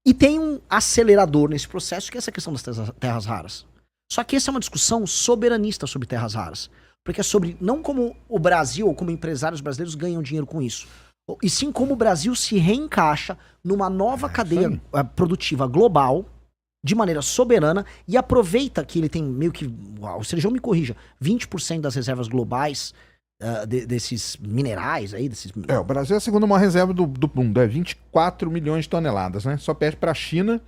E tem um acelerador nesse processo, que é essa questão das terras raras. Só que essa é uma discussão soberanista sobre terras raras. Porque é sobre, não como o Brasil ou como empresários brasileiros ganham dinheiro com isso, e sim como o Brasil se reencaixa numa nova cadeia produtiva global, de maneira soberana, e aproveita que ele tem meio que, o Sergião me corrija, 20% das reservas globais desses minerais aí, desses... O Brasil é a segunda maior reserva do mundo, é 24 milhões de toneladas, né? Só perde para a China,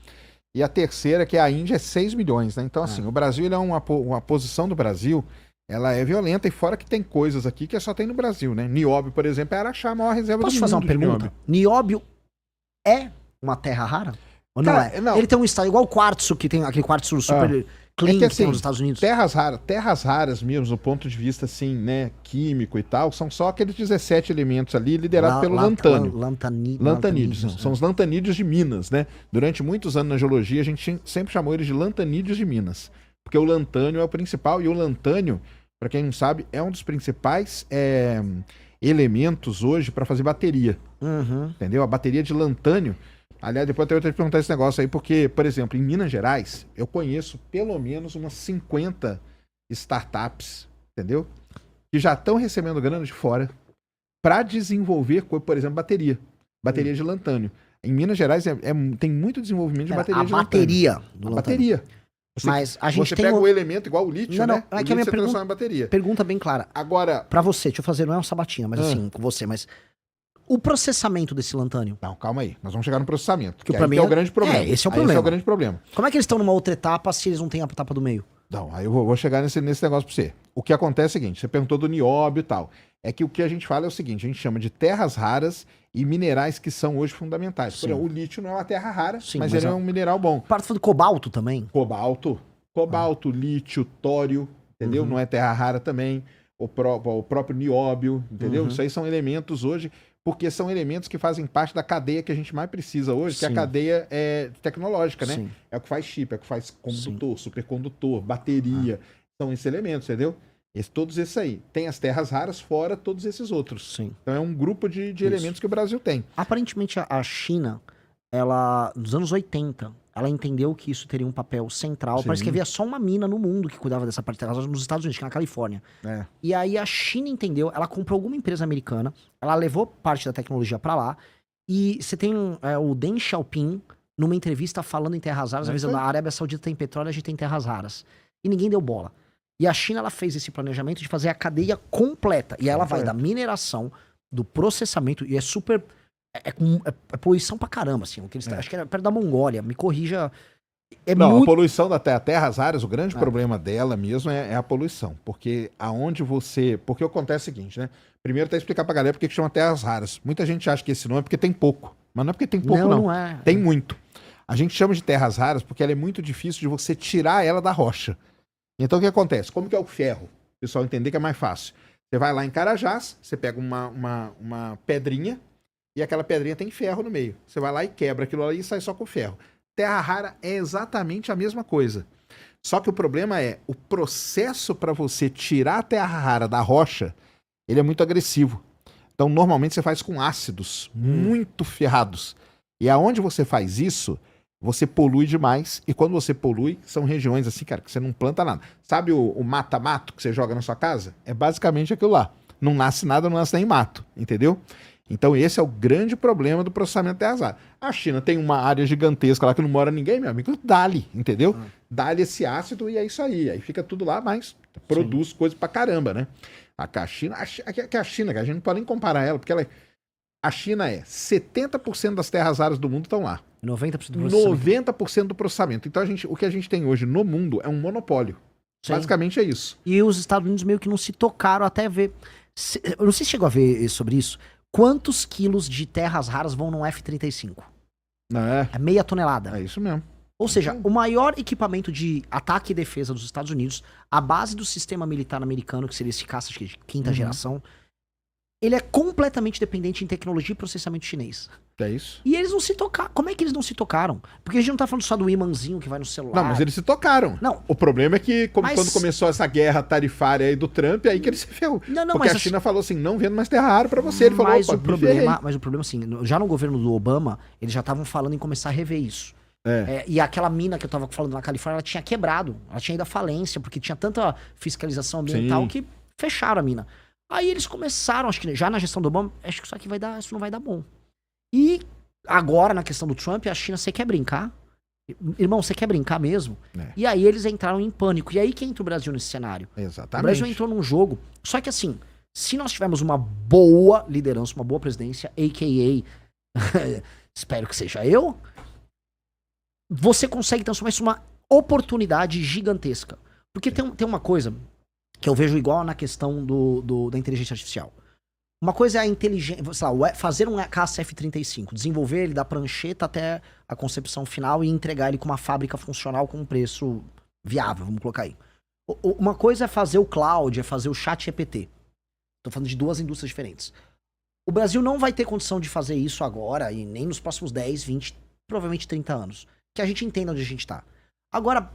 e a terceira, que é a Índia, é 6 milhões, né? Então, assim, o Brasil, ele é uma posição do Brasil, ela é violenta, e fora que tem coisas aqui que só tem no Brasil, né? Nióbio, por exemplo, é Araxá, a maior reserva do mundo. Posso fazer uma pergunta? Nióbio é uma terra rara? Ou não é? Não. Ele tem um estado igual o quartzo, que tem aquele quartzo super clean que tem nos Estados Unidos. Terras raras mesmo, do ponto de vista, assim, né, químico e tal, são só aqueles 17 elementos ali, liderados pelo lantânio. Lantanídeos. São os lantanídeos de Minas, né? Durante muitos anos na geologia, a gente sempre chamou eles de lantanídeos de Minas. Porque o lantânio é o principal, e o lantânio, para quem não sabe, é um dos principais elementos hoje para fazer bateria. Entendeu? A bateria de lantânio. Aliás, depois eu tenho que te perguntar esse negócio aí, porque, por exemplo, em Minas Gerais, eu conheço pelo menos umas 50 startups, entendeu? Que já estão recebendo grana de fora para desenvolver, por exemplo, bateria de lantânio. Em Minas Gerais tem muito desenvolvimento de bateria de lantânio. Do lantânio. Bateria. Mas a gente você tem pega o elemento igual o lítio, né? É que a minha transforma em bateria. Pergunta bem clara. Agora, pra você, deixa eu fazer, não é uma sabatina, mas assim, com você, mas o processamento desse lantânio. Não, calma aí. Nós vamos chegar no processamento. Que pra mim é o grande problema. Esse é o problema. Esse é o grande problema. Como é que eles estão numa outra etapa se eles não têm a etapa do meio? Não, aí eu vou chegar nesse negócio pra você. O que acontece é o seguinte, você perguntou do nióbio e tal. É que o que a gente fala é o seguinte, a gente chama de terras raras e minerais que são hoje fundamentais. Por exemplo, o lítio não é uma terra rara, mas ele é um mineral bom. Parte do cobalto também? Cobalto, lítio, tório, entendeu? Não é terra rara também. O próprio nióbio, entendeu? Isso aí são elementos hoje, porque são elementos que fazem parte da cadeia que a gente mais precisa hoje, que é a cadeia tecnológica, né? Sim. É o que faz chip, é o que faz condutor, supercondutor, bateria. São esses elementos, entendeu? Todos esses aí. Tem as terras raras fora todos esses outros. Sim. Então é um grupo de elementos que o Brasil tem. Aparentemente a China, ela, nos anos 80, ela entendeu que isso teria um papel central. Parece que havia só uma mina no mundo que cuidava dessa parte de terras raras nos Estados Unidos, que é na Califórnia. E aí a China entendeu, ela comprou alguma empresa americana, ela levou parte da tecnologia pra lá, e você tem o Deng Xiaoping numa entrevista falando em terras raras, avisando, a Arábia Saudita tem petróleo, a gente tem terras raras. E ninguém deu bola. E a China, ela fez esse planejamento de fazer a cadeia completa. E ela vai da mineração, do processamento, e é super... É poluição pra caramba, assim. O que eles acho que era perto da Mongólia, me corrija. A poluição da terras raras, o grande problema dela mesmo é a poluição. Porque aonde você... Porque acontece o seguinte, né? Primeiro, até explicar pra galera porque que chama terras raras. Muita gente acha que esse nome é porque tem pouco. Mas não é porque tem pouco, não. Não é. Tem muito. A gente chama de terras raras porque ela é muito difícil de você tirar ela da rocha. Então, o que acontece? Como que é o ferro? O pessoal entender que é mais fácil. Você vai lá em Carajás, você pega uma pedrinha, e aquela pedrinha tem ferro no meio. Você vai lá e quebra aquilo ali e sai só com ferro. Terra rara é exatamente a mesma coisa. Só que o problema é, o processo para você tirar a terra rara da rocha, ele é muito agressivo. Então, normalmente você faz com ácidos muito ferrados. E aonde você faz isso, você polui demais. E quando você polui, são regiões assim, cara, que você não planta nada. Sabe o mata-mato que você joga na sua casa? É basicamente aquilo lá. Não nasce nada, não nasce nem mato, entendeu? Então esse é o grande problema do processamento de terras raras. A China tem uma área gigantesca lá que não mora ninguém, meu amigo, dá-lhe, entendeu? Dá-lhe esse ácido e é isso aí. Aí fica tudo lá, mas produz coisa pra caramba, né? A China, que a gente não pode nem comparar ela, porque a China 70% das terras raras do mundo estão lá. 90% do processamento. 90% do processamento. Então o que a gente tem hoje no mundo é um monopólio. Sim. Basicamente é isso. E os Estados Unidos meio que não se tocaram até ver... Eu não sei se chegou a ver sobre isso. Quantos quilos de terras raras vão num F-35? É meia tonelada. É isso mesmo. Ou seja, o maior equipamento de ataque e defesa dos Estados Unidos, a base do sistema militar americano, que seria esse caça de quinta geração, ele é completamente dependente em tecnologia e processamento chinês. É isso. E eles não se tocaram. Como é que eles não se tocaram? Porque a gente não tá falando só do imãzinho que vai no celular. Não, mas eles se tocaram. Não. O problema é que quando começou essa guerra tarifária aí do Trump, aí que ele se ferrou. Porque a China falou assim, não vendo mais terra rara pra você. Ele falou, mas o problema, assim, já no governo do Obama, eles já estavam falando em começar a rever isso. E aquela mina que eu tava falando na Califórnia, ela tinha quebrado. Ela tinha ido à falência, porque tinha tanta fiscalização ambiental que fecharam a mina. Aí eles começaram, acho que já na gestão do Obama, acho que isso não vai dar bom. E agora, na questão do Trump, a China, você quer brincar? Irmão, você quer brincar mesmo? E aí eles entraram em pânico. E aí que entra o Brasil nesse cenário? Exatamente. O Brasil entrou num jogo. Só que assim, se nós tivermos uma boa liderança, uma boa presidência, a.k.a. espero que seja eu, você consegue transformar isso numa oportunidade gigantesca. Porque tem uma coisa que eu vejo igual na questão da inteligência artificial. Uma coisa é a inteligência, sei lá, fazer um caça F-35, desenvolver ele da prancheta até a concepção final e entregar ele com uma fábrica funcional com um preço viável, vamos colocar aí. Uma coisa é fazer o cloud, é fazer o chat GPT. Tô falando de duas indústrias diferentes. O Brasil não vai ter condição de fazer isso agora e nem nos próximos 10, 20, provavelmente 30 anos. Que a gente entenda onde a gente tá. Agora,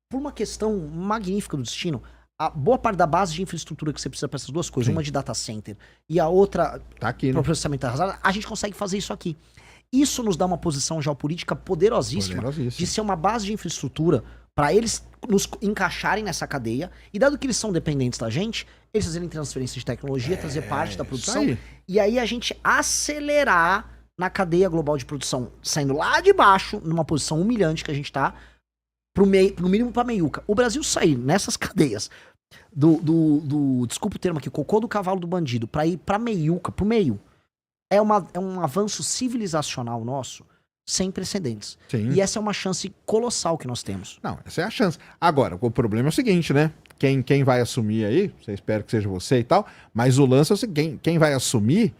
por uma questão magnífica do destino, a boa parte da base de infraestrutura que você precisa para essas duas coisas, uma de data center e a outra tá aqui, para o processamento arrasado, a gente consegue fazer isso aqui. Isso nos dá uma posição geopolítica poderosíssima de ser uma base de infraestrutura para eles nos encaixarem nessa cadeia e dado que eles são dependentes da gente, eles fazerem transferência de tecnologia, trazer parte da produção e aí a gente acelerar na cadeia global de produção, saindo lá de baixo, numa posição humilhante que a gente tá, no mínimo pra meiuca. O Brasil sair nessas cadeias desculpa o termo aqui, cocô do cavalo do bandido, pra ir pra meiuca, pro meio, é um avanço civilizacional nosso sem precedentes. Sim. E essa é uma chance colossal que nós temos. Não, essa é a chance. Agora, o problema é o seguinte, né? Quem vai assumir aí, você espera que seja você e tal, mas o lance é o seguinte, quem vai assumir,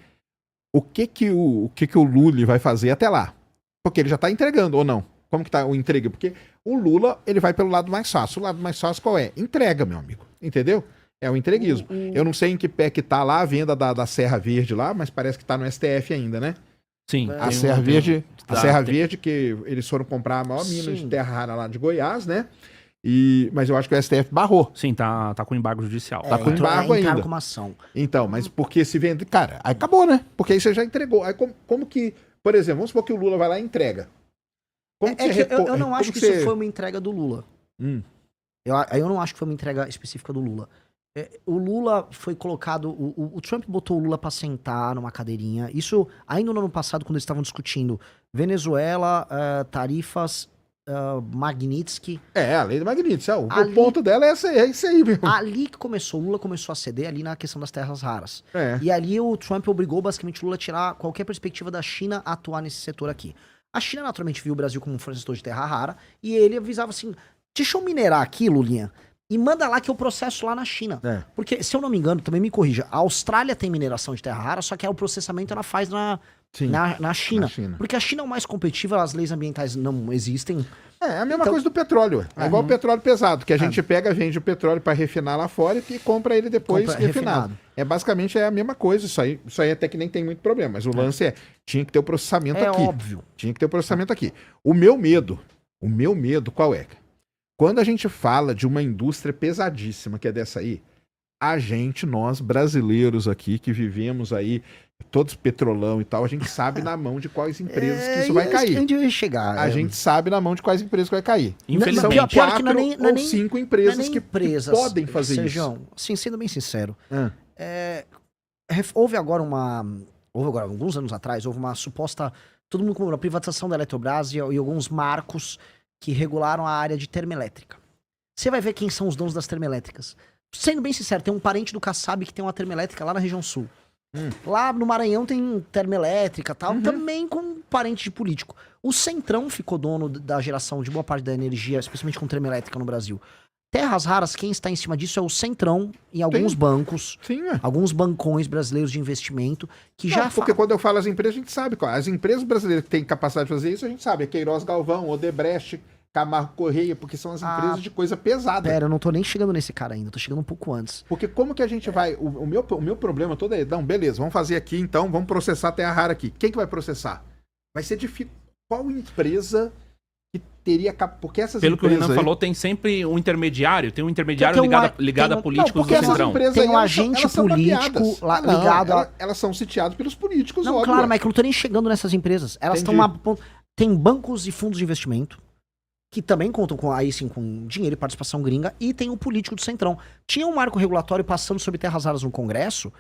o que o Lula vai fazer até lá? Porque ele já tá entregando, ou não? Como que tá o entrega? Porque o Lula, ele vai pelo lado mais fácil. O lado mais fácil qual é? Entrega, meu amigo. Entendeu? É o entreguismo. Eu não sei em que pé que tá lá a venda da Serra Verde lá, mas parece que tá no STF ainda, né? Sim. A Serra Verde, Verde, que eles foram comprar a maior mina de terra rara lá de Goiás, né? Mas eu acho que o STF barrou. Sim, tá com embargo judicial. Tá com embargo ainda. Com uma ação. Então, mas porque se vende... Cara, aí acabou, né? Porque aí você já entregou. Aí como que... Por exemplo, vamos supor que o Lula vai lá e entrega. Eu não acho que isso foi uma entrega do Lula. Eu não acho que foi uma entrega específica do Lula. O Lula foi colocado... O Trump botou o Lula pra sentar numa cadeirinha. Isso ainda no ano passado, quando eles estavam discutindo Venezuela, tarifas... Magnitsky. A lei do Magnitsky. O ponto dela é isso aí, meu. Ali que começou, o Lula começou a ceder ali na questão das terras raras. É. E ali o Trump obrigou basicamente o Lula a tirar qualquer perspectiva da China a atuar nesse setor aqui. A China naturalmente viu o Brasil como um fornecedor de terra rara e ele avisava assim, deixa eu minerar aqui, Lulinha, e manda lá que eu processo lá na China. Porque, se eu não me engano, também me corrija, a Austrália tem mineração de terra rara, só que o processamento ela faz na China. Porque a China é o mais competitiva, as leis ambientais não existem. É a mesma coisa do petróleo. É igual o petróleo pesado, que a gente pega, vende o petróleo para refinar lá fora e compra ele depois refinado. Basicamente a mesma coisa, isso aí até que nem tem muito problema, mas o lance tinha que ter o processamento aqui. É óbvio. Tinha que ter o processamento aqui. O meu medo qual é? Quando a gente fala de uma indústria pesadíssima, que é dessa aí, nós brasileiros aqui, que vivemos aí, todos petrolão e tal, a gente sabe na mão de quais empresas que isso vai cair. Onde eu ia chegar? A gente sabe na mão de quais empresas que vai cair. Infelizmente. São 4 ou 5 empresas que podem fazer Sejam, isso. Sim, sendo bem sincero. Houve agora alguns anos atrás, houve uma suposta... Todo mundo comemorou a privatização da Eletrobras e alguns marcos que regularam a área de termoelétrica. Você vai ver quem são os donos das termoelétricas. Sendo bem sincero, tem um parente do Kassab que tem uma termoelétrica lá na região sul. Lá no Maranhão tem termoelétrica e tal, também com um parente de político. O Centrão ficou dono da geração de boa parte da energia, especialmente com termoelétrica no Brasil. Terras raras, quem está em cima disso é o Centrão e alguns bancos, alguns bancões brasileiros de investimento, que porque quando eu falo as empresas, a gente sabe qual. As empresas brasileiras que têm capacidade de fazer isso, a gente sabe. É Queiroz Galvão, Odebrecht, Camargo Correia, porque são as empresas de coisa pesada. Pera, eu não tô nem chegando nesse cara ainda, tô chegando um pouco antes. Porque como que a gente vai... O meu problema todo é... Não, beleza, vamos fazer aqui então, vamos processar terra rara aqui. Quem que vai processar? vai ser difícil. Qual empresa que teria... Porque essas Pelo empresas que o Renan aí, falou, tem sempre um intermediário. Tem um intermediário Tem ligado a políticos do essas Centrão. empresas Tem aí, um agente elas são político mapeadas. lá, Não, ligado a... elas são sitiadas pelos políticos, Não, óbvio. claro, mas que eu não tô nem chegando nessas empresas. Elas estão Entendi. lá... Tem bancos e fundos de investimento que também contam com, aí sim, com dinheiro e participação gringa, e tem o político do Centrão. Tinha um marco regulatório passando sobre terras raras no Congresso,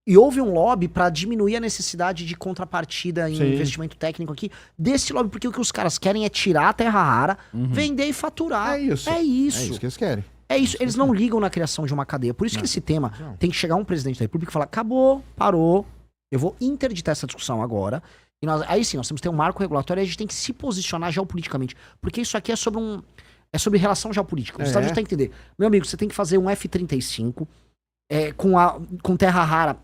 e houve um lobby para diminuir a necessidade de contrapartida em Sim. investimento técnico aqui, desse lobby, porque o que os caras querem é tirar a terra rara, vender e faturar. É isso. É isso. É isso que eles querem. É isso, eles não ligam na criação de uma cadeia. Por isso que esse tema tem que chegar um presidente da República e falar: acabou, parou, eu vou interditar essa discussão agora. E aí sim, nós temos que ter um marco regulatório e a gente tem que se posicionar geopoliticamente. Porque isso aqui é sobre relação geopolítica. Os Estados Unidos têm que entender. Meu amigo, você tem que fazer um F-35 com terra rara,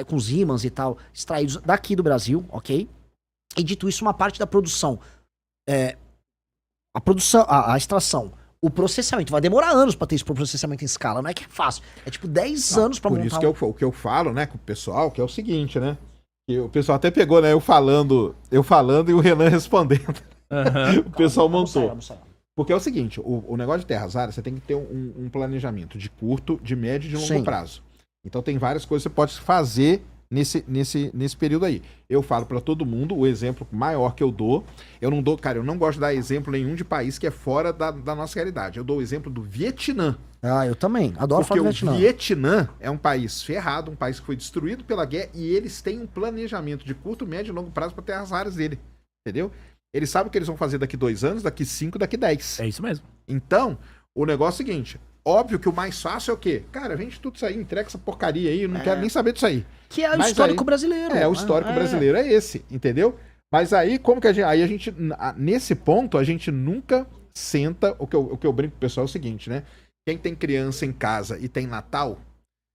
com os ímãs e tal, extraídos daqui do Brasil, ok? E dito isso, uma parte da produção, a extração, o processamento, vai demorar anos pra ter esse processamento em escala, não é que é fácil. É tipo 10 anos pra Por montar. isso que o que eu falo, né, com o pessoal, que é o seguinte, né? Que o pessoal até pegou, né, eu falando e o Renan respondendo. O pessoal montou. Vamos sair. Porque é o seguinte, o negócio de terras raras, você tem que ter um planejamento de curto, de médio e de longo Sim. prazo. Então tem várias coisas que você pode fazer nesse período aí. Eu falo pra todo mundo, o exemplo maior que eu dou, eu não gosto de dar exemplo nenhum de país que é fora da nossa realidade. Eu dou o exemplo do Vietnã. Ah, eu também. Adoro Porque falar do o Vietnã. Vietnã é um país ferrado, um país que foi destruído pela guerra, e eles têm um planejamento de curto, médio e longo prazo para terras raras dele. Entendeu? Eles sabem o que eles vão fazer daqui 2 anos, daqui 5, daqui 10. É isso mesmo. Então, o negócio é o seguinte: óbvio que o mais fácil é o quê? Cara, vende tudo isso aí, entrega essa porcaria aí, eu não quero nem saber disso aí. Que é o Mas histórico aí- brasileiro. O histórico brasileiro é esse, entendeu? Mas aí, como que a gente, nesse ponto, a gente nunca senta, o que eu brinco com o pessoal é o seguinte, né? Quem tem criança em casa e tem Natal,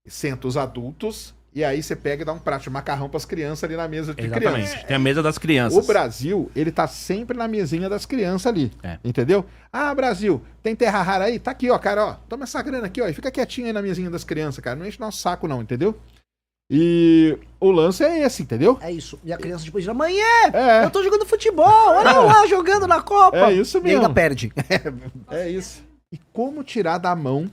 senta os adultos, e aí você pega e dá um prato de macarrão pras crianças ali na mesa de Exatamente. criança. Tem a mesa das crianças. O Brasil, ele tá sempre na mesinha das crianças ali. É. Entendeu? Ah, Brasil, tem terra rara aí? Tá aqui, ó, cara, ó. Toma essa grana aqui, ó. E fica quietinho aí na mesinha das crianças, cara. Não enche nosso saco, não, entendeu? E o lance é esse, entendeu? É isso. E a criança depois diz: amanhã, É. eu tô jogando futebol, olha eu lá jogando na Copa. É isso E mesmo. ainda perde. É isso. E como tirar da mão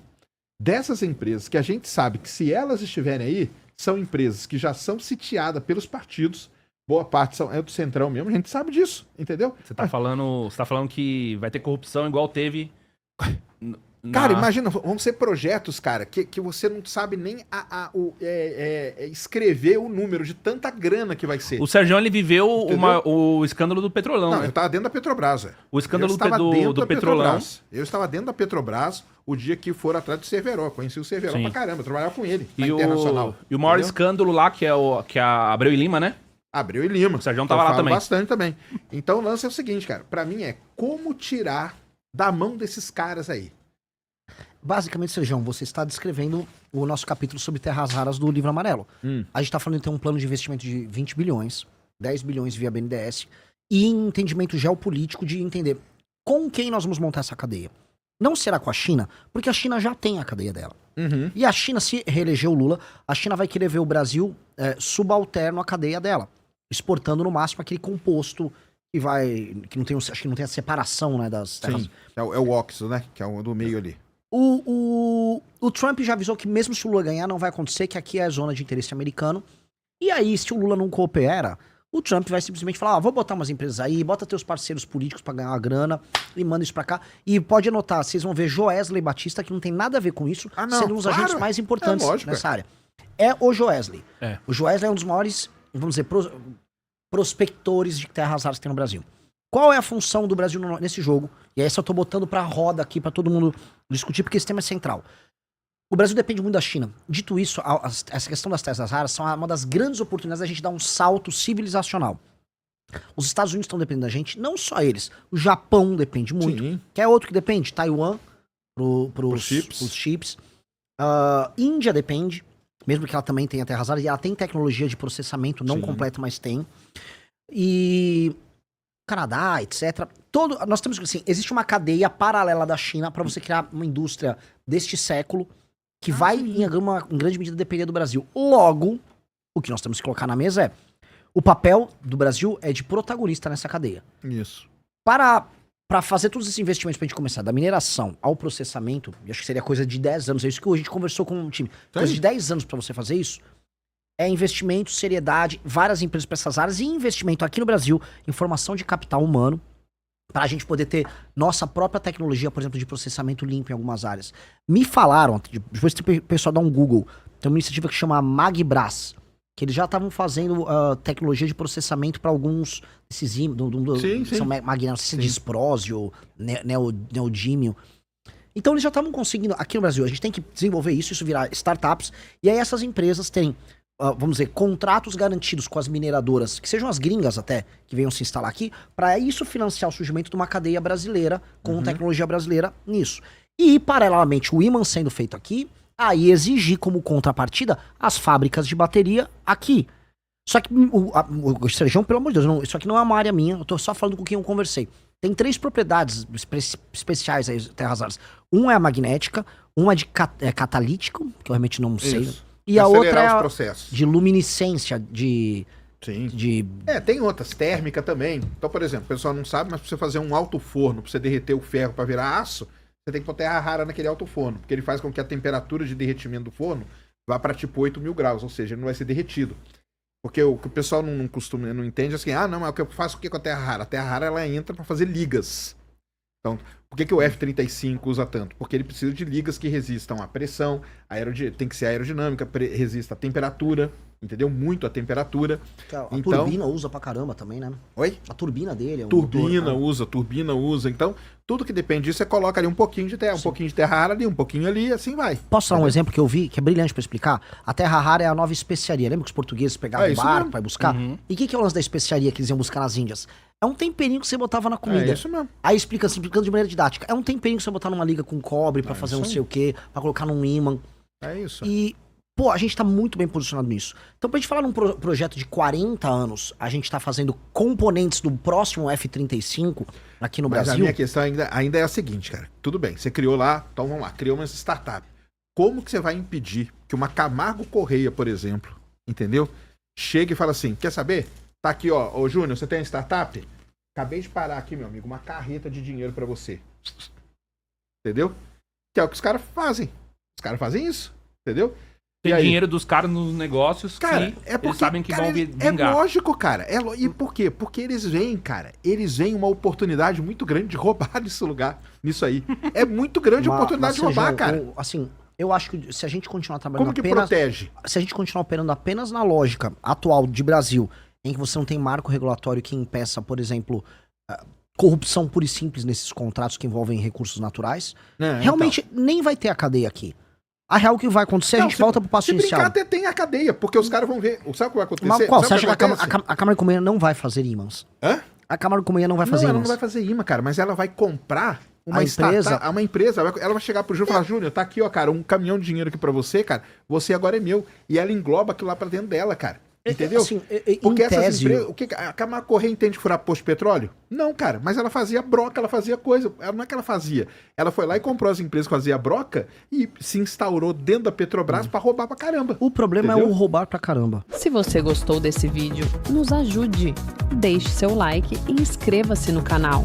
dessas empresas que a gente sabe que, se elas estiverem aí, são empresas que já são sitiadas pelos partidos, boa parte é do Centrão mesmo, a gente sabe disso, entendeu? Você tá falando que vai ter corrupção igual teve. Cara, imagina, vão ser projetos, cara, que você não sabe nem escrever o número de tanta grana que vai ser. O Sérgio, ele viveu Entendeu? o escândalo do Petrolão. Não, né? eu tava dentro da Petrobras, velho. O escândalo Eu estava do dentro da Petrolão. Petrobras. Eu estava dentro da Petrobras o dia que foram atrás do Cerveró. Conheci o Cerveró Sim. pra caramba, eu trabalhava com ele na E Internacional. o maior entendeu? escândalo lá, que é a Abreu e Lima, né? Abreu e Lima. O Sérgio Eu tava lá falo também. bastante também. Então o lance é o seguinte, cara. Pra mim é como tirar da mão desses caras aí. Basicamente, Sérgio, você está descrevendo o nosso capítulo sobre terras raras do Livro Amarelo. A gente tá falando de ter um plano de investimento de 20 bilhões, 10 bilhões via BNDES, e entendimento geopolítico de entender com quem nós vamos montar essa cadeia. Não será com a China, porque a China já tem a cadeia dela. E a China, se reeleger o Lula, a China vai querer ver o Brasil subalterno à cadeia dela, exportando no máximo aquele composto que não tem, acho que não tem a separação, né, das terras. Sim. É o óxido, né? Que é o do meio ali. O Trump já avisou que mesmo se o Lula ganhar, não vai acontecer, que aqui é a zona de interesse americano. E aí, se o Lula não coopera, o Trump vai simplesmente falar: vou botar umas empresas aí, bota teus parceiros políticos pra ganhar uma grana e manda isso pra cá. E pode anotar, vocês vão ver Joesley Batista, que não tem nada a ver com isso, não, sendo um dos agentes mais importantes lógico, nessa área. É o Joesley. É. O Joesley é um dos maiores, vamos dizer, prospectores de terras raras que tem no Brasil. Qual é a função do Brasil nesse jogo? E aí, eu tô botando pra roda aqui pra todo mundo discutir, porque esse tema é central. O Brasil depende muito da China. Dito isso, essa questão das terras raras são uma das grandes oportunidades da gente dar um salto civilizacional. Os Estados Unidos estão dependendo da gente, não só eles. O Japão depende muito. Sim. Quer outro que depende? Taiwan, pros chips. chips. Índia depende, mesmo que ela também tenha terras raras, e ela tem tecnologia de processamento, não Sim. completa, mas tem. E Canadá, etc. Nós temos que, assim, existe uma cadeia paralela da China para você criar uma indústria deste século que vai, em grande medida, depender do Brasil. Logo, o que nós temos que colocar na mesa é: O papel do Brasil é de protagonista nessa cadeia. Isso. Para fazer todos esses investimentos pra gente começar, da mineração ao processamento, eu acho que seria coisa de 10 anos, é isso que a gente conversou com o time. Coisa de 10 anos pra você fazer isso, é investimento, seriedade, várias empresas pra essas áreas e investimento aqui no Brasil em formação de capital humano, pra gente poder ter nossa própria tecnologia, por exemplo, de processamento limpo em algumas áreas. Me falaram, depois o pessoal dá um Google, tem uma iniciativa que chama Magbras, que eles já estavam fazendo tecnologia de processamento para alguns desses são magnéticos, não sei se é disprósio, neodímio. Então eles já estavam conseguindo, aqui no Brasil, a gente tem que desenvolver isso virar startups, e aí essas empresas terem, vamos dizer, contratos garantidos com as mineradoras, que sejam as gringas até, que venham se instalar aqui, para isso financiar o surgimento de uma cadeia brasileira, com tecnologia brasileira nisso. E, paralelamente, o ímã sendo feito aqui, aí exigir como contrapartida as fábricas de bateria aqui. Só que o Serjão, pelo amor de Deus, isso aqui não é uma área minha, eu tô só falando com quem eu conversei. Tem 3 propriedades especiais aí, terras raras. Um é a magnética, uma é de catalítico, que eu realmente não sei. Isso. E a outra é os processos. de luminescência, Sim. Tem outras, térmica também. Então, por exemplo, o pessoal não sabe, mas pra você fazer um alto forno, pra você derreter o ferro pra virar aço, você tem que pôr terra rara naquele alto forno, porque ele faz com que a temperatura de derretimento do forno vá para tipo 8.000 graus, ou seja, ele não vai ser derretido. Porque o que o pessoal não entende é assim, não, mas o que eu faço com a terra rara? A terra rara ela entra para fazer ligas. Então, por que o F-35 usa tanto? Porque ele precisa de ligas que resistam à pressão, tem que ser aerodinâmica, resista à temperatura, entendeu? Muito à temperatura. A turbina usa pra caramba também, né? Oi? A turbina dele. Turbina usa. Então, tudo que depende disso, você coloca ali um pouquinho de terra, um pouquinho de terra rara ali, um pouquinho ali, assim vai. Posso dar um exemplo que eu vi, que é brilhante pra explicar? A terra rara é a nova especiaria. Lembra que os portugueses pegavam o barco pra ir buscar? E o que é o lance da especiaria que eles iam buscar nas Índias? É um temperinho que você botava na comida. É isso mesmo. Aí explicando de maneira didática. É um temperinho que você botar numa liga com cobre pra fazer não sei o quê, pra colocar num ímã. É isso. E, pô, a gente tá muito bem posicionado nisso. Então, pra gente falar num projeto de 40 anos, a gente tá fazendo componentes do próximo F-35 aqui no Brasil. Mas a minha questão ainda é a seguinte, cara. Tudo bem, você criou lá, então vamos lá, criou uma startup. Como que você vai impedir que uma Camargo Correia, por exemplo, entendeu? Chegue e fala assim, quer saber? Tá aqui, ó, ô Júnior, você tem uma startup? Acabei de parar aqui, meu amigo, uma carreta de dinheiro pra você. Entendeu? Que é o que os caras fazem. Os caras fazem isso, entendeu? Tem dinheiro dos caras nos negócios, cara, que eles sabem que vão vingar. É lógico, cara. E por quê? Porque eles veem, cara, uma oportunidade muito grande de roubar nisso aí. É muito grande a oportunidade de roubar, cara. Assim, eu acho que se a gente continuar trabalhando Como que protege? Se a gente continuar operando apenas na lógica atual de Brasil, em que você não tem marco regulatório que impeça, por exemplo, corrupção pura e simples nesses contratos que envolvem recursos naturais, realmente nem vai ter a cadeia aqui. A real que vai acontecer, a gente volta pro passo inicial. Se brincar, até tem a cadeia, porque os caras vão ver. Sabe o que vai acontecer? Mas qual? Você acha que a Câmara de Comércio não vai fazer ímãs? Hã? A Câmara de Comércio não vai fazer ímãs. Ela não vai fazer imã, cara, mas ela vai comprar uma empresa. Ela vai chegar pro Júnior e falar, Júnior, tá aqui, ó, cara, um caminhão de dinheiro aqui pra você, cara, você agora é meu. E ela engloba aquilo lá pra dentro dela, cara. Entendeu? Assim, porque essas empresas. A Camargo Correia entende furar posto de petróleo? Não, cara, mas ela fazia broca, ela fazia coisa. Não é que ela fazia. Ela foi lá e comprou as empresas que faziam broca e se instaurou dentro da Petrobras pra roubar pra caramba. O problema é o roubar pra caramba. Se você gostou desse vídeo, nos ajude. Deixe seu like e inscreva-se no canal.